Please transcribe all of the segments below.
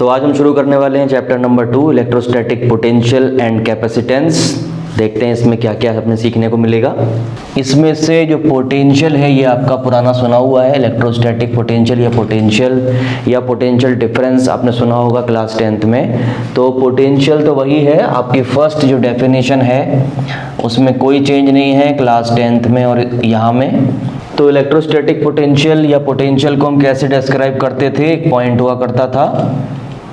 तो आज हम शुरू करने वाले हैं chapter number 2 electrostatic potential and capacitance. देखते हैं इसमें क्या क्या हमें सीखने को मिलेगा। इसमें से जो पोटेंशियल है ये आपका पुराना सुना हुआ है, इलेक्ट्रोस्टैटिक पोटेंशियल या पोटेंशियल डिफरेंस आपने सुना होगा क्लास 10th में। तो पोटेंशियल तो वही है, आपकी फर्स्ट जो डेफिनेशन है उसमें कोई चेंज नहीं है क्लास 10th में और यहाँ में। तो इलेक्ट्रोस्टैटिक पोटेंशियल या पोटेंशियल को हम कैसे डिस्क्राइब करते थे, एक पॉइंट हुआ करता था,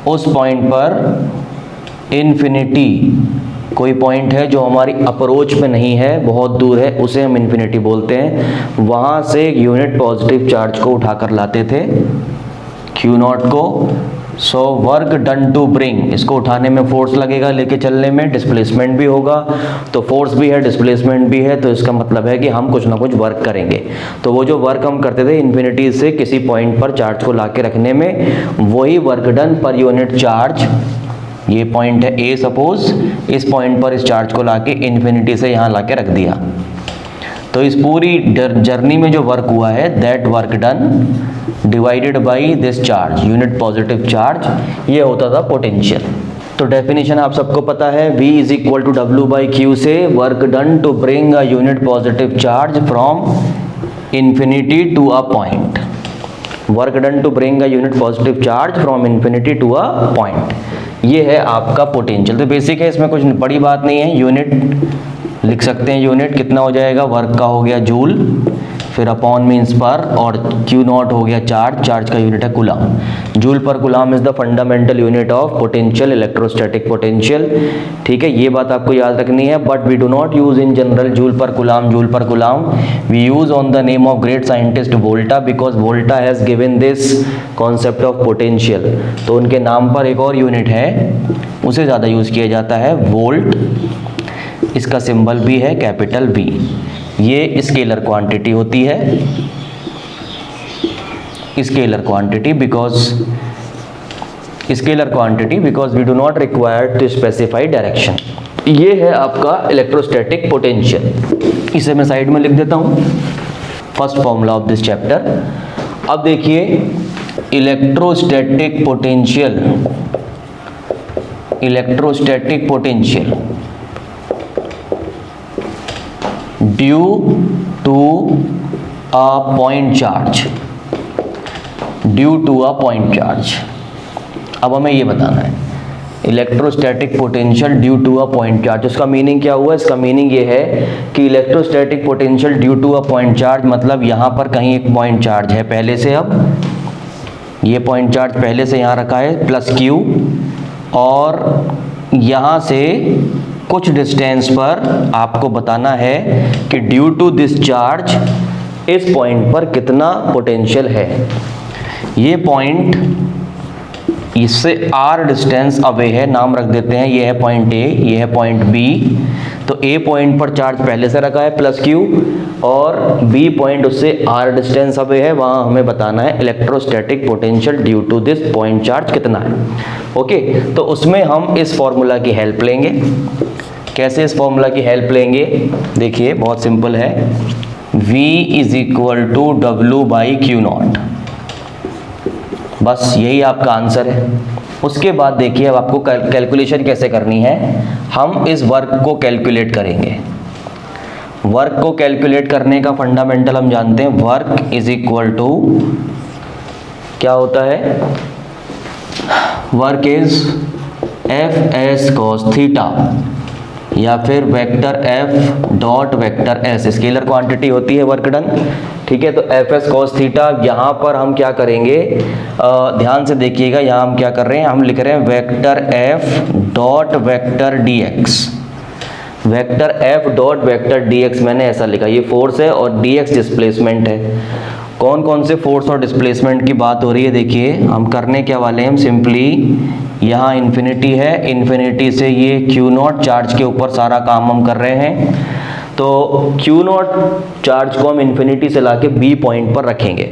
उस पॉइंट पर इन्फिनिटी, कोई पॉइंट है जो हमारी अप्रोच में नहीं है, बहुत दूर है, उसे हम इन्फिनिटी बोलते हैं। वहाँ से एक यूनिट पॉजिटिव चार्ज को उठाकर लाते थे क्यू नॉट को। So work done to bring, इसको उठाने में फोर्स लगेगा, लेके चलने में डिस्प्लेसमेंट भी होगा। तो फोर्स भी है, डिस्प्लेसमेंट भी है, तो इसका मतलब है कि हम कुछ ना कुछ वर्क करेंगे। तो वो जो वर्क हम करते थे इन्फिनिटी से किसी पॉइंट पर चार्ज को लाके रखने में, वही work done per unit charge, ये पॉइंट है ए सपोज, इस पॉइंट पर इस चार्ज को लाके इन्फिनिटी से यहाँ लाके रख दिया। तो इस पूरी जर्नी में जो वर्क हुआ है that work done divided by this charge, unit positive charge, ये होता था पोटेंशियल। तो डेफिनेशन आप सबको पता है, V is equal to W by q से work done to bring a unit positive charge from infinity to a point. Work done to bring a unit positive charge from infinity to a point, ये है आपका potential. तो basic है, इसमें कुछ बड़ी बात नहीं है। यूनिट लिख सकते हैं, यूनिट कितना हो जाएगा, वर्क का हो गया जूल, फिर अपॉन मीन्स पर, और क्यू नॉट हो गया चार्ज, चार्ज का यूनिट है coulomb. Joule per coulomb is the fundamental unit of potential, electrostatic potential. ठीक है, ये बात आपको याद रखनी है। But we do not use in general joule per coulomb, we use on the name of great scientist Volta, because Volta has given this concept of potential. तो उनके नाम पर एक और यूनिट है, उसे ज़्यादा यूज किया जाता है, वोल्ट। इसका सिंबल भी है कैपिटल V। ये स्केलर क्वांटिटी होती है, scalar quantity because we do not require to specify direction. ये है आपका इलेक्ट्रोस्टैटिक पोटेंशियल। इसे मैं साइड में लिख देता हूं, first formula of this chapter. अब देखिए electrostatic potential due to a point charge, अब हमें ये बताना है electrostatic potential due to a point charge. इसका मीनिंग क्या हुआ, इसका मीनिंग ये है कि electrostatic potential due to a point charge, मतलब यहाँ पर कहीं एक पॉइंट चार्ज है पहले से, अब ये पॉइंट चार्ज पहले से यहाँ रखा है प्लस Q, और यहाँ से कुछ डिस्टेंस पर आपको बताना है कि ड्यू टू दिस चार्ज इस पॉइंट पर कितना पोटेंशियल है। ये पॉइंट इससे r डिस्टेंस अवे है, नाम रख देते हैं, ये है पॉइंट A, ये है पॉइंट B। तो A पॉइंट पर चार्ज पहले से रखा है प्लस Q, और B पॉइंट उससे r डिस्टेंस अवे है, वहाँ हमें बताना है electrostatic potential due to this point charge कितना है। ओके, तो उसमें हम इस फॉर्मूला की हेल्प लेंगे। कैसे इस फॉर्मूला की हेल्प लेंगे, देखिए बहुत सिंपल है, V is equal to W by Q naught, बस यही आपका आंसर है। उसके बाद देखिए अब आपको कैलकुलेशन कैसे करनी है। हम इस वर्क को कैलकुलेट करेंगे। वर्क को कैलकुलेट करने का फंडामेंटल हम जानते हैं, वर्क इज इक्वल टू क्या होता है, work is F(s) cos theta, या फिर vector F dot vector S, scalar quantity होती है वर्क डन। ठीक है, तो F(s) cos थीटा, यहाँ पर हम क्या करेंगे, ध्यान से देखिएगा, यहाँ हम क्या कर रहे हैं, हम लिख रहे हैं vector F dot vector dx। Vector F dot vector dx मैंने ऐसा लिखा, ये फोर्स है और dx डिस्प्लेसमेंट है। कौन कौन से फोर्स और डिस्प्लेसमेंट की बात हो रही है, देखिए हम करने क्या वाले हैं, हम सिंपली यहाँ इन्फिनिटी है, इन्फिनिटी से ये क्यू नॉट चार्ज के ऊपर सारा काम हम कर रहे हैं। तो क्यू नॉट चार्ज को हम इन्फिनिटी से लाके B पॉइंट पर रखेंगे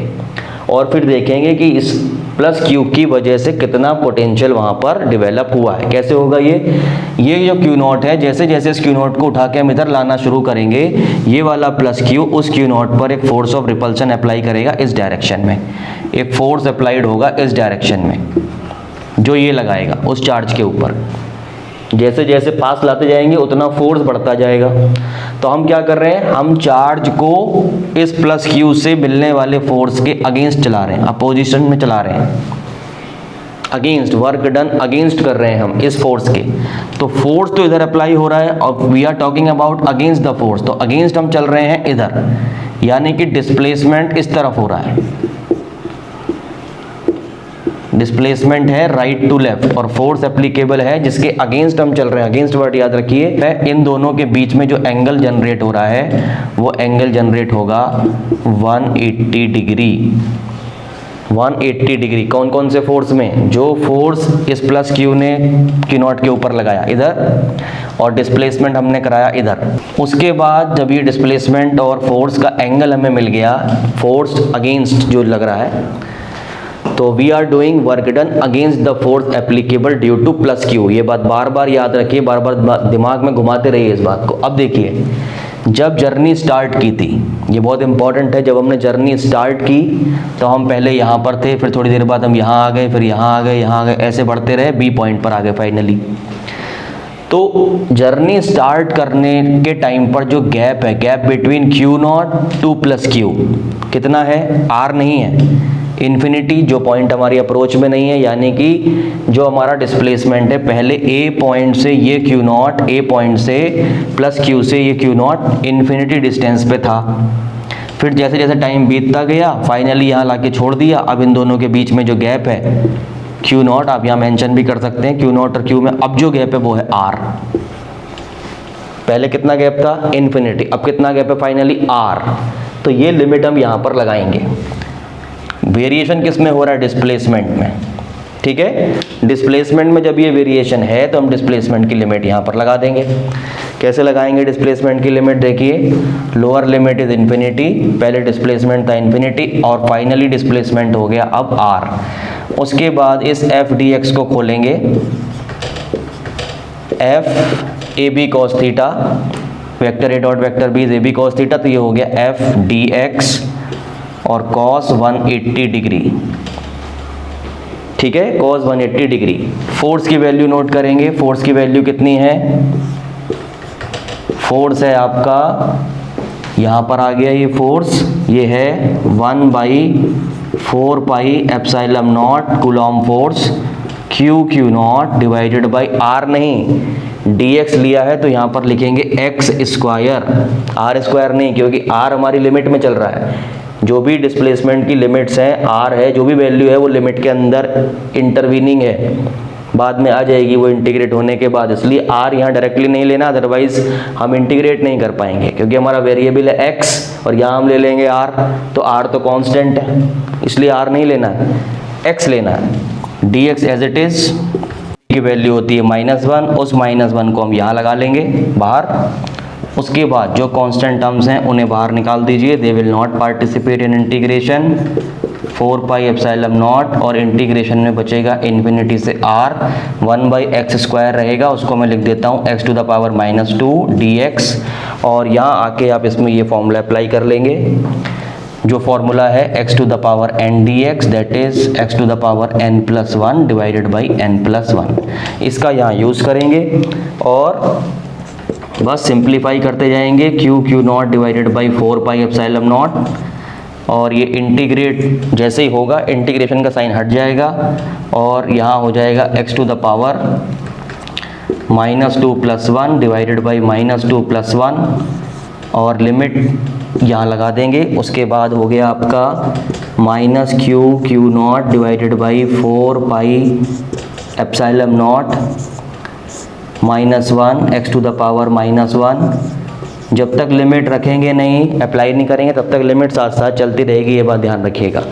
और फिर देखेंगे कि इस प्लस क्यू की वजह से कितना पोटेंशियल वहाँ पर डेवलप हुआ है। कैसे होगा ये जो क्यू नॉट है, जैसे जैसे इस क्यू नॉट को उठा के हम इधर लाना शुरू करेंगे, ये वाला प्लस क्यू उस क्यू नॉट पर एक फोर्स ऑफ रिपल्सन अप्लाई करेगा इस डायरेक्शन में, एक फोर्स अप्लाइड होगा इस डायरेक्शन में। जो ये लगाएगा उस चार्ज के ऊपर। जैसे जैसे पास लाते जाएंगे उतना फोर्स बढ़ता जाएगा। तो हम क्या कर रहे हैं, हम चार्ज को इस प्लस क्यू से मिलने वाले फोर्स के अगेंस्ट चला रहे हैं, अपोजिशन में चला रहे हैं, अगेंस्ट, वर्क डन अगेंस्ट कर रहे हैं हम इस फोर्स के। तो फोर्स तो इधर अप्लाई हो रहा है और we are talking about against the force, तो अगेंस्ट हम चल रहे हैं इधर, यानी कि डिस्प्लेसमेंट इस तरफ हो रहा है, डिस्प्लेसमेंट है राइट टू लेफ्ट, और फोर्स एप्लीकेबल है जिसके अगेंस्ट हम चल रहे हैं। अगेंस्ट वर्ड याद रखिए, इन दोनों के बीच में जो एंगल जनरेट हो रहा है वो एंगल जनरेट होगा 180 डिग्री। 180 डिग्री कौन कौन से फोर्स में, जो फोर्स इस प्लस क्यू ने क्यू नॉट के ऊपर लगाया इधर, और डिस्प्लेसमेंट हमने कराया इधर। उसके बाद जब ये डिस्प्लेसमेंट और फोर्स का एंगल हमें मिल गया, फोर्स अगेंस्ट जो लग रहा है, तो we are doing work done against the force applicable due to plus Q. ये बात बार बार याद रखिए, बार बार दिमाग में घुमाते रहिए इस बात को। अब देखिए, जब जर्नी स्टार्ट की थी, ये बहुत इंपॉर्टेंट है, जब हमने जर्नी स्टार्ट की तो हम पहले यहाँ पर थे, फिर थोड़ी देर बाद हम यहाँ आ गए, फिर यहाँ आ गए, यहाँ आ गए, ऐसे बढ़ते रहे, बी पॉइंट पर आ गए फाइनली। तो जर्नी स्टार्ट करने के टाइम पर जो गैप है, gap between Q not to plus Q कितना है, आर नहीं है, इन्फिनिटी, जो पॉइंट हमारी अप्रोच में नहीं है, यानी कि जो हमारा डिस्प्लेसमेंट है, पहले ए पॉइंट से ये क्यू नॉट, ए पॉइंट से प्लस क्यू से ये क्यू नॉट इन्फिनिटी डिस्टेंस पे था। फिर जैसे जैसे टाइम बीतता गया फाइनली यहाँ लाके छोड़ दिया। अब इन दोनों के बीच में जो गैप है क्यू नॉट, आप यहाँ मेंशन भी कर सकते हैं, क्यू नॉट और क्यू में अब जो गैप है वो है आर। पहले कितना गैप था, इन्फिनिटी, अब कितना गैप है फाइनली, आर। तो ये लिमिट हम यहाँ पर लगाएंगे। वेरिएशन किस में हो रहा है, डिस्प्लेसमेंट में, ठीक है। डिस्प्लेसमेंट में जब ये वेरिएशन है तो हम डिस्प्लेसमेंट की लिमिट यहाँ पर लगा देंगे। कैसे लगाएंगे डिस्प्लेसमेंट की लिमिट, देखिए, लोअर लिमिट इज इन्फिनिटी, पहले डिस्प्लेसमेंट था इन्फिनिटी और फाइनली डिस्प्लेसमेंट हो गया अब आर। उसके बाद इस एफ डी एक्स को खोलेंगे, F A B cos theta, vector A dot vector B is A B cos theta, तो ये हो गया एफ डी एक्स और cos 180 डिग्री, ठीक है, cos 180 डिग्री। फोर्स की वैल्यू नोट करेंगे, फोर्स की वैल्यू कितनी है, फोर्स है आपका, यहाँ पर आ गया ये फोर्स, ये है 1/4 pi epsilon naught coulomb force, Q naught divided by R, नहीं dx लिया है तो यहाँ पर लिखेंगे x स्क्वायर, आर स्क्वायर नहीं, क्योंकि आर हमारी लिमिट में चल रहा है। जो भी डिस्प्लेसमेंट की लिमिट्स हैं, आर है, जो भी वैल्यू है वो लिमिट के अंदर इंटरवीनिंग है, बाद में आ जाएगी वो इंटीग्रेट होने के बाद, इसलिए आर यहाँ डायरेक्टली नहीं लेना, अदरवाइज हम इंटीग्रेट नहीं कर पाएंगे, क्योंकि हमारा वेरिएबल है एक्स और यहाँ हम ले लेंगे आर, तो आर तो कांस्टेंट है, इसलिए आर नहीं लेना है, एक्स लेना है। D X as it is की वैल्यू होती है -1, उस -1 को हम यहाँ लगा लेंगे बाहर। उसके बाद जो कांस्टेंट टर्म्स हैं उन्हें बाहर निकाल दीजिए, they will not participate in integration, 4 pi epsilon not, और इंटीग्रेशन में बचेगा इन्फिनिटी से r, 1/x² रहेगा, उसको मैं लिख देता हूँ x to the power -2 dx, और यहाँ आके आप इसमें ये फॉर्मूला अप्लाई कर लेंगे, जो फॉर्मूला है x to the power n dx, that is x to the power n+1 divided by n+1, इसका यहाँ यूज़ करेंगे और बस सिंप्लीफाई करते जाएंगे, Q naught divided by 4 pi epsilon not, और ये इंटीग्रेट जैसे ही होगा इंटीग्रेशन का साइन हट जाएगा और यहाँ हो जाएगा x to the power -2+1 divided by -2+1, और लिमिट यहाँ लगा देंगे। उसके बाद हो गया आपका -Q naught divided by 4 pi epsilon naught -1 x to the power -1। जब तक लिमिट रखेंगे नहीं, अप्लाई नहीं करेंगे, तब तक लिमिट साथ साथ चलती रहेगी, ये बात ध्यान रखिएगा।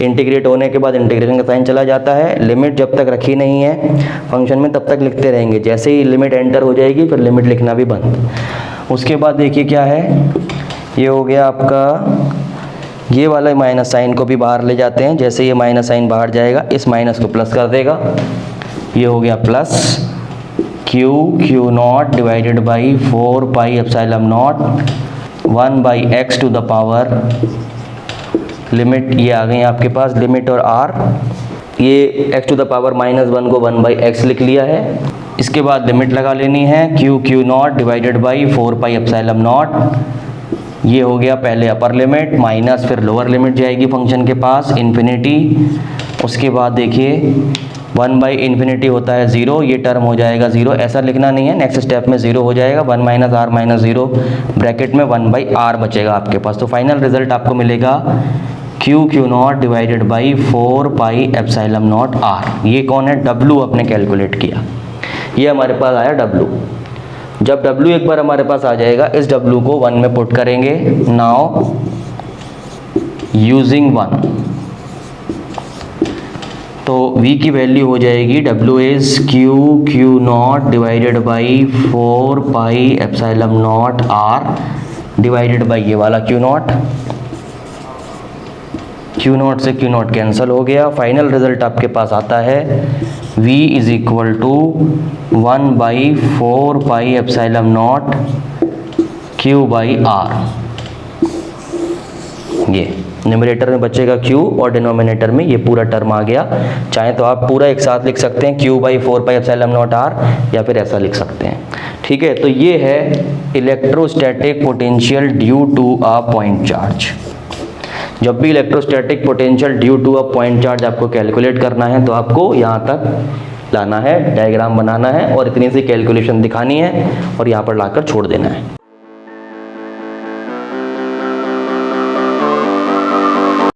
इंटीग्रेट होने के बाद इंटीग्रेशन का साइन चला जाता है, लिमिट जब तक रखी नहीं है फंक्शन में तब तक लिखते रहेंगे, जैसे ही लिमिट एंटर हो जाएगी फिर लिमिट लिखना भी बंद। उसके बाद देखिए क्या है, ये हो गया आपका, ये वाला माइनस साइन को भी बाहर ले जाते हैं, जैसे ये माइनस साइन बाहर जाएगा इस माइनस को प्लस कर देगा, ये हो गया plus Q naught divided by 4 pi epsilon naught 1/x to the power, limit ये आ गई आपके पास, लिमिट और आर, ये x टू द पावर -1 को 1/x लिख लिया है। इसके बाद लिमिट लगा लेनी है Q0 divided by 4 pi epsilon not. ये हो गया पहले अपर लिमिट माइनस, फिर लोअर लिमिट जाएगी फंक्शन के पास इन्फिनिटी। उसके बाद देखिए 1/∞ होता है 0, ये टर्म हो जाएगा 0, ऐसा लिखना नहीं है, नेक्स्ट स्टेप में 0 हो जाएगा, 1 - r - 0 ब्रैकेट में 1/r बचेगा आपके पास। तो फाइनल रिजल्ट आपको मिलेगा Q0 divided by 4 pi epsilon not r। ये कौन है? W अपने कैलकुलेट किया, ये हमारे पास आया W। जब W एक बार हमारे पास आ जाएगा, इस W को 1 में पुट करेंगे। नाउ यूजिंग 1, तो V की वैल्यू हो जाएगी W is Q0 divided by 4 pi epsilon not R divided by ये वाला Q0 से Q0 कैंसिल हो गया। फाइनल रिजल्ट आपके पास आता है V is equal to 1/4 pi epsilon naught Q/R। ये न्यूमरेटर में बचेगा Q और डिनोमिनेटर में ये पूरा टर्म आ गया। चाहे तो आप पूरा एक साथ लिख सकते हैं Q/4 pi epsilon not R, या फिर ऐसा लिख सकते हैं। ठीक है, तो ये है electrostatic potential due to a point charge. जब भी electrostatic potential due to a point charge आपको कैलकुलेट करना है, तो आपको यहाँ तक लाना है, डायग्राम बनाना है और इतनी सी कैलकुलेशन दिखानी है और यहाँ पर लाकर छोड़ देना है।